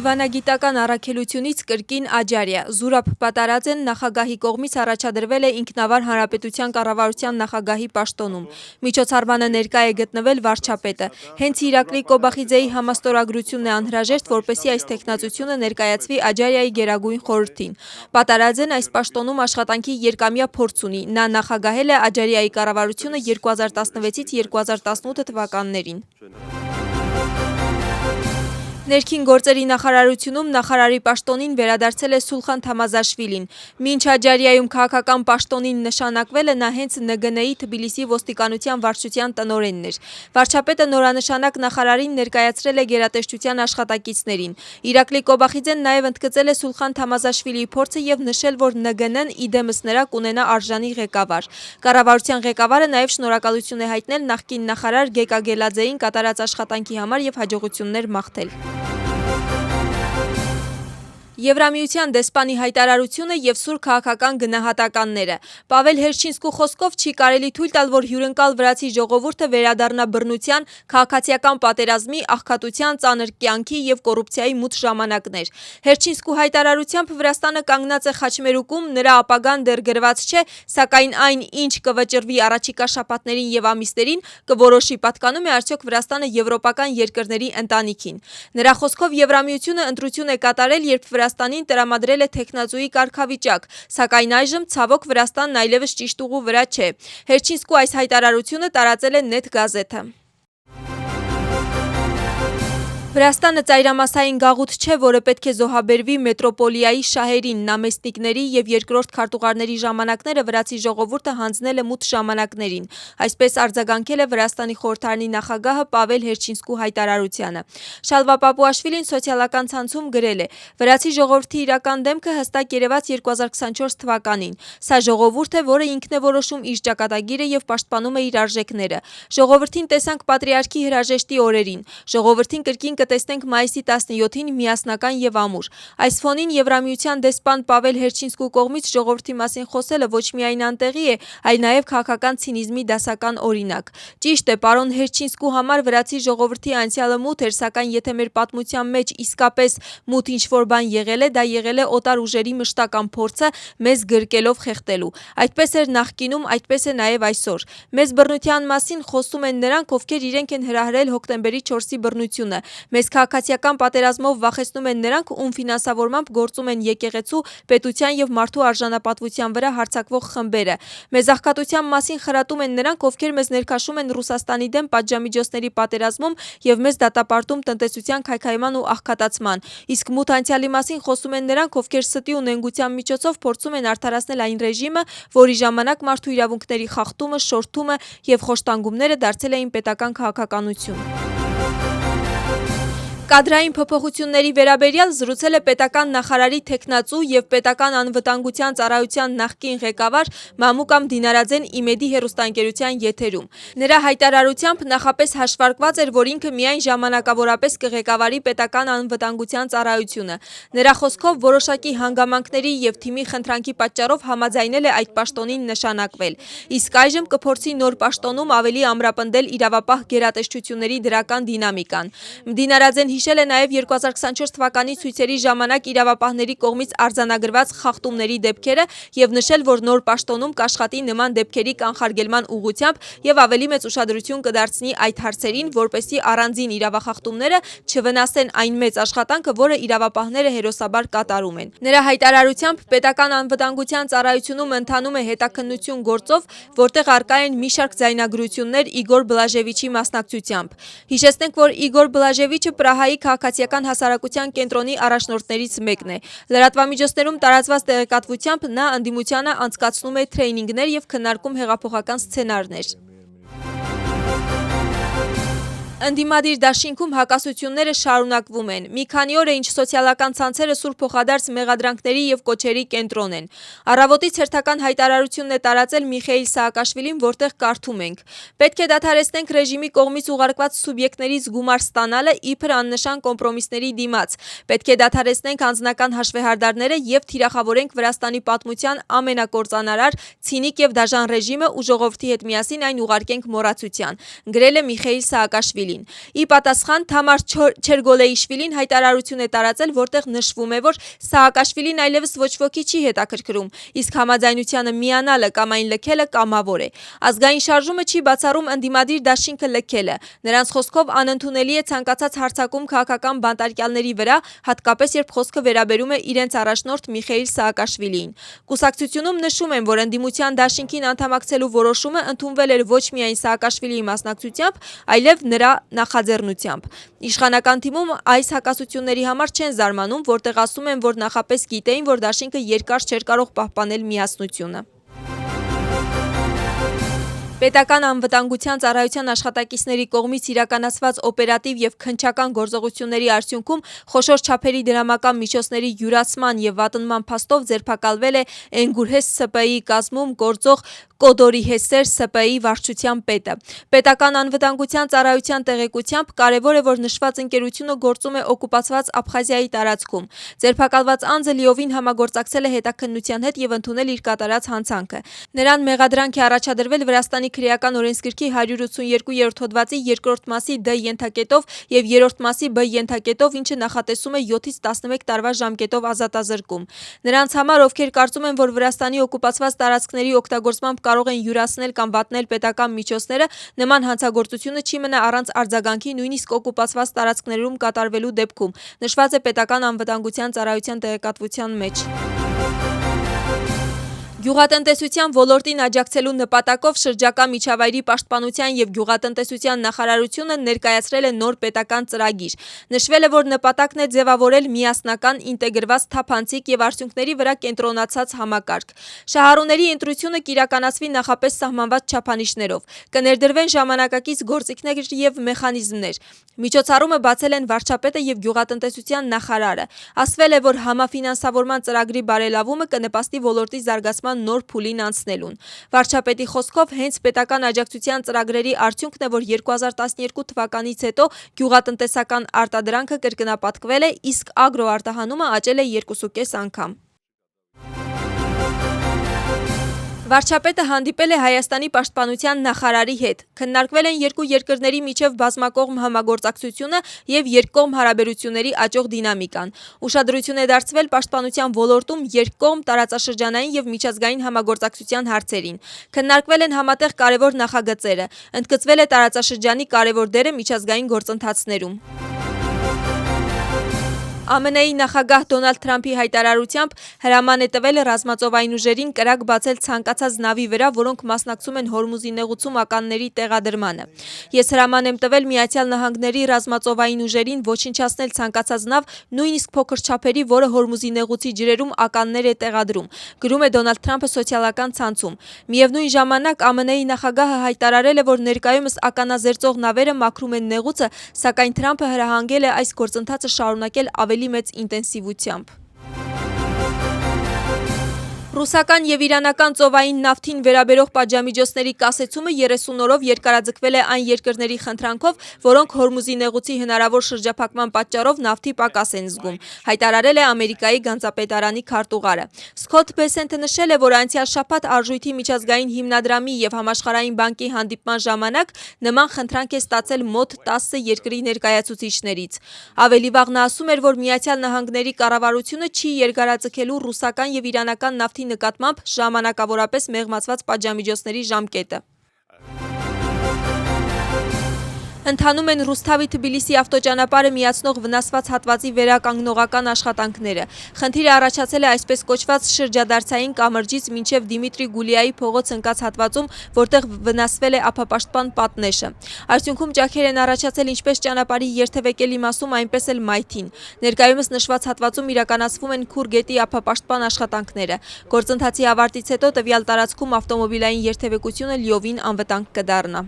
Դիվանագիտական առաքելությունից կրկին Աջարիա, Զուրաբ Պատարաձեն նախագահի կողմից առաջադրվել է ինքնավար հանրապետության կառավարության նախագահի պաշտոնում։ Միջոցառմանը ներկա է գտնվել վարչապետը։ Հենց Իրակլի Կոբախիձեի համաստորագրությունն է անհրաժեշտ, որպեսզի այս թեկնածությունը ներկայացվի Աջարիայի գերագույն խորհրդին։ Պատարաձեն այս պաշտոնում աշխատանքի երկամյա փորձ ունի։ Նա նախագահել է Աջարիայի կառավարությունը 2016-ից 2018 թվականներին։ Ներքին գործերի նախարարությունում նախարարի պաշտոնին վերադարձել է Սուլխան Թամազաշվիլին։ Մինչ Աջարիայում քաղաքական պաշտոնին նշանակվելը նա հենց ՆԳՆ-ի Թբիլիսի ոստիկանության վարչության տնօրենն էր։ Վարչապետը նորանշանակ նախարարին ներկայացրել է գերատեսչության աշխատակիցներին։ Իրակլի Կոբախիձեն նաև ընդգծել է Սուլխան Թամազաշվիլիի փորձը եւ նշել, որ ՆԳՆ-ն իդեմս նրա կունենա արժանի ղեկավար։ Կառավարության ղեկավարը նաև շնորհակալություն է հայտնել նախկին նախարար Գեկա Գելաձեին կատարած աշխատանքի համար եւ հաջողություններ մաղթել։ Եվրամիության դեսպանի հայտարարությունը եւ սուր քաղաքական գնահատականները։ Պավել Հերչինսկու խոսքով չի կարելի թույլ տալ, որ հյուրընկալ վրացի ժողովուրդը վերադառնա բռնության, քաղաքացիական պատերազմի, աղքատության, ծանր կյանքի եւ կոռուպցիայի մութ ժամանակներ։ Հերչինսկու հայտարարությամբ Վրաստանը կանգնած է խաչմերուկում, նրա ապագան դեռ գրված չէ, սակայն այն, ինչ կվճռվի առաջիկա շաբաթներին եւ ամիսներին, կորոշի պատկանում է արդյոք Վրաստանը եվրոպական երկրների ընտանիքին։ Նրա խոսքով Եվրամիությունը ընտրություն է կատարել, երբ Վրաստանին տրամադրել է թեկնածուի կարգավիճակ, սակայն այժմ ցավոք Վրաստանն այլևս ճիշտ ուղու վրա չէ։ Հերչինսկու այս հայտարարությունը տարածել է Net գազեթը։ Վրաստանը ծայրամասային գաղութ չէ, որը պետք է զոհաբերվի մետրոպոլիայի շահերին, նամեստնիկների եւ երկրորդ քարտուղարների ժամանակները վրացի ժողովուրդը հանձնել է մութ ժամանակներին։ Այսպես արձագանքել է Վրաստանի խորհրդարանի նախագահը Պավել Հերչինսկու հայտարարությանը։ Շալվա Պապուաշվիլին սոցիալական ցանցում գրել է. «Վրացի ժողովրդի իրական դեմքը հստակ երևաց 2024 թվականին։ Սա ժողովուրդ է, որը ինքն է որոշում իր ճակատագիրը եւ պաշտպանում է իր արժեքները։ Ժողովրդին տեսանք պատրիարքի հրաժեշտի օրերին։ Ժողովրդին կրկին տեսնենք մայիսի 17-ին միասնական եւ ամուր։ Այս ֆոնին Եվրամիության դեսպան Պավել Հերչինսկու կողմից ժողովրդի մասին խոսելը ոչ միայն անտեղի է, այլ նաեւ քաղաքական ցինիզմի դասական օրինակ։ Ճիշտ է, պարոն Հերչինսկու համար վրացի ժողովրդի անցյալը մութ էր, սակայն եթե մեր պատմության մեջ իսկապես մութ ինչ-որ բան եղել է, դա եղել է օտար ուժերի մշտական փորձը մեզ գրկելով խեղդելու։ Այդպես էր նախկինում, այդպես է նաեւ այսօր։ Մեզ բռնության մասին խոսում են նրանք, ովքեր իրենք են հրահրել հոկտեմբերի 4-ի բռնությունը։ Մեզ քաղաքացիական պատերազմով վախեցնում են նրանք, ում ֆինանսավորմամբ գործում են եկեղեցու, պետության եւ մարդու արժանապատվության վրա հարձակվող խմբերը։ Մեզ աղքատության մասին խրատում են նրանք, ովքեր մեզ ներքաշում են Ռուսաստանի դեմ պատժամիջոցների պատերազմում եւ մեզ դատապարտում տնտեսության քայքայման ու աղքատացման։ Իսկ մութ անցյալի մասին խոսում են նրանք, ովքեր ստի ու նենգության միջոցով փորձում են արդարացնել այն ռեժիմը, որի ժամանակ մարդու իրավունքների խախտումը, շորթումը եւ խոշտանգումները դարձել էին պետական քաղաքականություն։ Կադրային փոփոխությունների վերաբերյալ զրուցել է պետական նախարարի թեկնածու եւ պետական անվտանգության ծառայության նախկին ղեկավար Մամուկամ Դինարաձեն ԻՄԵԴ-ի հեռուստաընկերության եթերում։ Նրա հայտարարությամբ նախապես հաշվարկված էր, որ ինքը միայն ժամանակավորապես կղեկավարի պետական անվտանգության ծառայությունը։ Նրա խոսքով որոշակի հանգամանքների եւ թիմի խնդրանքի պատճառով համաձայնել է այդ պաշտոնին նշանակվել։ Իսկ այժմ կփորձի նոր պաշտոնում ավելի ամրապնդել իրավապահ գերատեսչությունների դրական դինամիկան։ Դինարաձեն հիշել է նաև 2024 թվականի ցույցերի ժամանակ իրավապահների կողմից արձանագրված խախտումների դեպքերը եւ նշել, որ նոր պաշտոնում կաշխատի նման դեպքերի կանխարգելման ուղղությամբ եւ ավելի մեծ ուշադրություն կդարձնի այդ հարցերին, որպեսզի առանձին իրավախախտումները չվնասեն այն մեծ աշխատանքը, որը իրավապահները հերոսաբար կատարում են։ Նրա հայտարարությամբ պետական անվտանգության ծառայությունում ընթանում է հետաքննություն գործով, որտեղ առկա են մի շարք ձայնագրություններ Իգոր Բլաժևիչի մասնակցությամբ։ Հիշեցնենք, որ Իգոր Բլաժևիչը Պրահայի քաղաքացիական հասարակության կենտրոնի առաջնորդներից մեկն է։ Լրատվամիջոցներում տարածված տեղեկատվությամբ նա ընդդիմությանը անցկացնում է թրեյնինգներ եւ քննարկում հեղափոխական սցենարներ։ Ընդդիմադիր դաշինքում հակասությունները շարունակվում են։ Մի քանի օր է, ինչ սոցիալական ցանցերը սուր փոխադարձ մեղադրանքների եւ կոչերի կենտրոն են։ Առավոտից հերթական հայտարարությունն է տարածել Միխեիլ Սաակաշվիլին, որտեղ կարդում ենք. «Պետք է դադարեցնենք ռեժիմի կողմից ուղարկված սուբյեկտներից գումար ստանալը իբր աննշան կոմպրոմիսների դիմաց։ Պետք է դադարեցնենք անձնական հաշվեհարդարները եւ թիրախավորենք Վրաստանի պատմության ամենակործանարար, ցինիկ եւ դաժան ռեժիմը ու ժողովրդի հետ միասին այն ուղարկենք մոռացության», գրել է Միխեիլ Սաակաշվիլին։ Սաակաշվիլին։ Ի պատասխան Թամար Չերգոլեիշվիլին հայտարարություն է տարածել, որտեղ նշվում է, որ Սաակաշվիլին այլևս ոչ ոքի չի հետաքրքրում, իսկ համաձայնությանը միանալը կամ այն լքելը կամավոր է։ Ազգային շարժումը չի բացառում ընդդիմադիր դաշինքը լքելը։ Նրանց խոսքով անընդունելի է ցանկացած հարձակում քաղաքական բանտարկյալների վրա, հատկապես երբ խոսքը վերաբերում է իրենց առաջնորդ Միխեիլ Սաակաշվիլիին։ Կուսակցությունում նշում են, որ ընդդիմության դաշինքին անդամակցելու որոշումը ընդունվել էր ոչ միայն Սաակաշվիլիի մասնակցությամբ, այլև նրա նախաձեռնությամբ։ Իշխանական թիմում այս հակասությունների համար չեն զարմանում, որտեղ ասում են, որ նախապես գիտեին, որ դաշինքը երկար չէր կարող պահպանել միասնությունը։ Պետական անվտանգության ծառայության աշխատակիցների կողմից իրականացված օպերատիվ եւ քննչական գործողությունների արդյունքում խոշոր չափերի դրամական միջոցների յուրացման եւ վատնման փաստով ձերբակալվել է Էնգուրհես ՍՊԸ-ի կազմում գործող Կոդորի-Հեսեր ՍՊԸ-ի վարչության պետը։ Պետական անվտանգության ծառայության տեղեկությամբ կարևոր է, որ նշված ընկերությունը գործում է օկուպացված Աբխազիայի տարածքում։ Ձերբակալված անձը լիովին համագործակցել է հետաքննության հետ եւ ընդունել իր կատարած հանցանքը։ Նրան մեղադրանք է առաջադրվել Վրաստանի քրեական օրենսգրքի 182-րդ հոդվածի 2-րդ մասի Դ ենթակետով եւ 3-րդ մասի Բ ենթակետով, ինչը նախատեսում է 7-ից 11 տարվա ժամկետով ազատազրկում։ Նրանց համար, ովքեր կարծում են, որ Վրաստանի օկուպացված տարածքների օգտագործմամբ կարող են յուրացնել կամ վատնել պետական միջոցները, նման հանցագործությունը չի մնա առանց արձագանքի նույնիսկ օկուպացված տարածքներում կատարվելու դեպքում, նշված է պետական անվտանգության ծառայության տեղեկատվության մեջ։ Գյուղատնտեսության ոլորտին աջակցելու նպատակով շրջակա միջավայրի պաշտպանության եւ գյուղատնտեսության նախարարությունը ներկայացրել է նոր պետական ծրագիր։ Նշվել է, որ նպատակն է ձևավորել միասնական, ինտեգրված, թափանցիկ եւ արդյունքների վրա կենտրոնացած համակարգ։ Շահառուների ընտրությունը կիրականացվի նախապես սահմանված չափանիշներով։ Կներդրվեն ժամանակակից գործիքներ եւ մեխանիզմներ։ Միջոցառումը բացել են վարչապետը եւ գյուղատնտեսության նախարարը։ Ասվել է, որ համաֆինանսավորման ծրագրի բարելավումը կնպաստի ոլորտի զարգացման նոր փուլին անցնելուն։ Վարչապետի խոսքով հենց պետական աջակցության ծրագրերի արդյունքն է, որ 2012 թվականից հետո գյուղատնտեսական արտադրանքը կրկնապատկվել է, իսկ ագրոարտահանումը աճել է 2.5 անգամ։ Վարչապետը հանդիպել է Հայաստանի պաշտպանության նախարարի հետ։ Քննարկվել են երկու երկրների միջև բազմակողմ համագործակցությունը եւ երկկողմ հարաբերությունների աճող դինամիկան։ Ուշադրություն է դարձվել պաշտպանության ոլորտում երկկողմ, տարածաշրջանային եւ միջազգային համագործակցության հարցերին։ Քննարկվել են համատեղ կարևոր նախագծերը։ Ընդգծվել է տարածաշրջանի կարևոր դերը միջազգային գործընթացներում։ ԱՄՆ-ի նախագահ Դոնալդ Թրամփի հայտարարությամբ հրաման է տվել ռազմածովային ուժերին կրակ բացել ցանկացած նավի վրա, որոնք մասնակցում են Հորմուզի նեղուցում ականների տեղադրմանը։ Ես հրաման եմ տվել Միացյալ Նահանգների ռազմածովային ուժերին ոչնչացնել ցանկացած նավ, նույնիսկ փոքր չափերի, որը Հորմուզի նեղուցի ջրերում ականներ է տեղադրում, գրում է Դոնալդ Թրամփը սոցիալական ցանցում։ Միևնույն ժամանակ ԱՄՆ-ի նախագահը հայտարարել է, որ ներկայումս ականազերծող նավերը մաքրում են նեղուցը, սակայն Թրամփը հրահանգել է այս գործընթացը շարունակել ավելի մեծ ինտենսիվությամբ։ Ռուսական եւ իրանական ծովային նավթին վերաբերող պատժամիջոցների կասեցումը 30 օրով երկարաձգվել է այն երկրների խնդրանքով, որոնք Հորմուզի նեղուցի հնարավոր շրջափակման պատճառով նավթի պակաս են զգում, հայտարարել է Ամերիկայի գանձապետարանի քարտուղարը։ Սքոթ Բեսենթը նշել է, որ անցյալ շաբաթ Արժույթի միջազգային հիմնադրամի եւ Համաշխարհային բանկի հանդիպման ժամանակ նման խնդրանք է ստացել մոտ 10 երկրի ներկայացուցիչներից։ Ավելի վաղ նա ասում էր, որ Միացյալ Նահանգների կառավարությունը չի երկարաձգելու ռուսական եւ իրանական նավթի նկատմամբ ժամանակավորապես մեղմացված պատժամիջոցների ժամկետը։ Ընթանում են Ռուսթավի-Թբիլիսի ավտոճանապարհը միացնող վնասված հատվածի վերականգնողական աշխատանքները։ Խնդիրը առաջացել է այսպես կոչված շրջադարձային կամրջից մինչև Դիմիտրի Գուլիայի փողոց ընկած հատվածում, որտեղ վնասվել է ափապաշտպան պատնեշը։ Արդյունքում ճաքեր են առաջացել ինչպես ճանապարհի երթևեկելի մասում, այնպես էլ մայթին։ Ներկայումս նշված հատվածում իրականացվում են Քուր գետի ափապաշտպան աշխատանքները։ Գործընթացի ավարտից հետո տվյալ տարածքում ավտոմոբիլային երթևեկությունը լիովին անվտանգ կդառնա։